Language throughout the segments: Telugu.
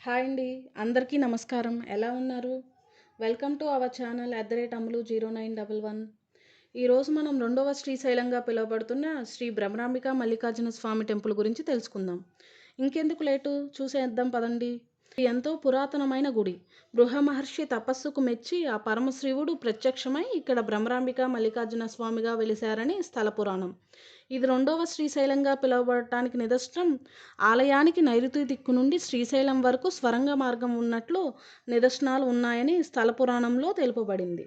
హాయ్ అండి. అందరికీ నమస్కారం. ఎలా ఉన్నారు? వెల్కమ్ టు అవర్ ఛానల్ @అమ్ములు0911. ఈరోజు మనం రెండవ శ్రీశైలంగా పిలువబడుతున్న శ్రీ భ్రమరాంబిక మల్లికార్జున స్వామి టెంపుల్ గురించి తెలుసుకుందాం. ఇంకెందుకు లేటు చూసేద్దాం పదండి. ఇది ఎంతో పురాతనమైన గుడి. బృహ మహర్షి తపస్సుకు మెచ్చి ఆ పరమశివుడు ప్రత్యక్షమై ఇక్కడ భ్రమరాంబిక మల్లికార్జున స్వామిగా వెలిశారని స్థల పురాణం. ఇది రెండవ శ్రీశైలంగా పిలువబడటానికి నిదర్శనం. ఆలయానికి నైరుతి దిక్కు నుండి శ్రీశైలం వరకు స్వరంగ మార్గం ఉన్నట్లు నిదర్శనాలు ఉన్నాయని స్థల పురాణంలో తెలుపబడింది.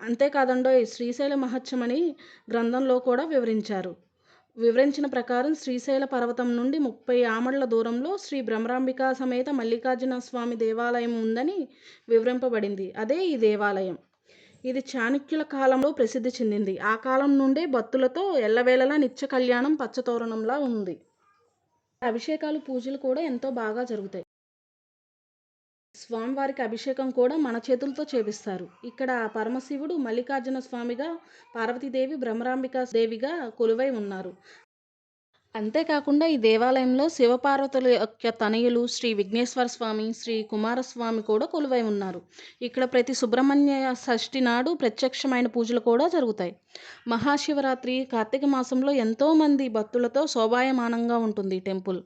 అంతేకాదండోయ్, శ్రీశైల మహత్యమని గ్రంథంలో కూడా వివరించిన ప్రకారం శ్రీశైల పర్వతం నుండి 30 ఆమడల దూరంలో శ్రీ భ్రమరాంబిక సమేత మల్లికార్జున స్వామి దేవాలయం ఉందని వివరింపబడింది. అదే ఈ దేవాలయం. ఇది చాణక్యుల కాలంలో ప్రసిద్ధి చెందింది. ఆ కాలం నుండే భక్తులతో ఎల్లవేళలా నిత్య కళ్యాణం పచ్చతోరణంలా ఉంది. అభిషేకాలు పూజలు కూడా ఎంతో బాగా జరుగుతాయి. స్వామివారికి అభిషేకం కూడా మన చేతులతో చేపిస్తారు. ఇక్కడ పరమశివుడు మల్లికార్జున స్వామిగా, పార్వతీదేవి భ్రమరాంబిక దేవిగా కొలువై ఉన్నారు. అంతేకాకుండా ఈ దేవాలయంలో శివపార్వతుల యొక్క తనయులు శ్రీ విఘ్నేశ్వర స్వామి, శ్రీ కుమారస్వామి కూడా కొలువై ఉన్నారు. ఇక్కడ ప్రతి సుబ్రహ్మణ్య షష్ఠి నాడు ప్రత్యక్షమైన పూజలు కూడా జరుగుతాయి. మహాశివరాత్రి, కార్తీక మాసంలో ఎంతోమంది భక్తులతో శోభాయమానంగా ఉంటుంది ఈ temple.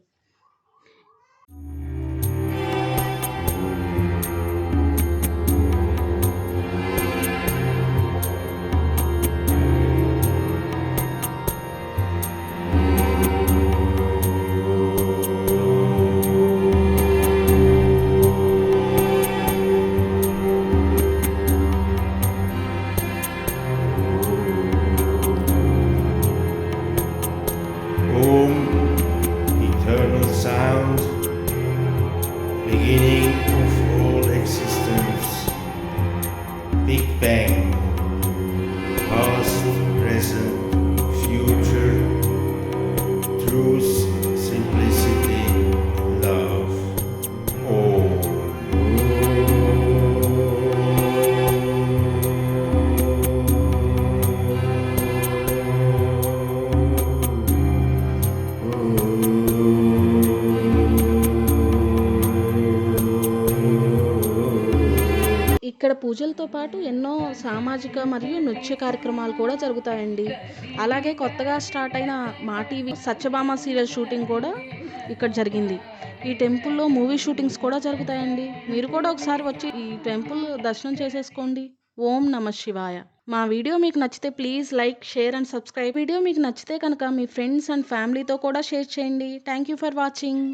Eternal sound, beginning of all existence, Big Bang, past, present, future, truth, simplicity, love, all. ఇక్కడ పూజలతో పాటు ఎన్నో సామాజిక మరియు నృత్య కార్యక్రమాలు కూడా జరుగుతాయండి. అలాగే కొత్తగా స్టార్ట్ అయిన మా టీవీ సత్యభామ సీరియల్ షూటింగ్ కూడా ఇక్కడ జరిగింది. ఈ టెంపుల్లో మూవీ షూటింగ్స్ కూడా జరుగుతాయండి. మీరు కూడా ఒకసారి వచ్చి ఈ టెంపుల్ దర్శనం చేసేసుకోండి. ఓం నమః శివాయ. మా వీడియో మీకు నచ్చితే please like, share and subscribe. Video మీకు నచ్చితే కనుక మీ ఫ్రెండ్స్ అండ్ ఫ్యామిలీతో కూడా షేర్ చేయండి. Thank you for watching.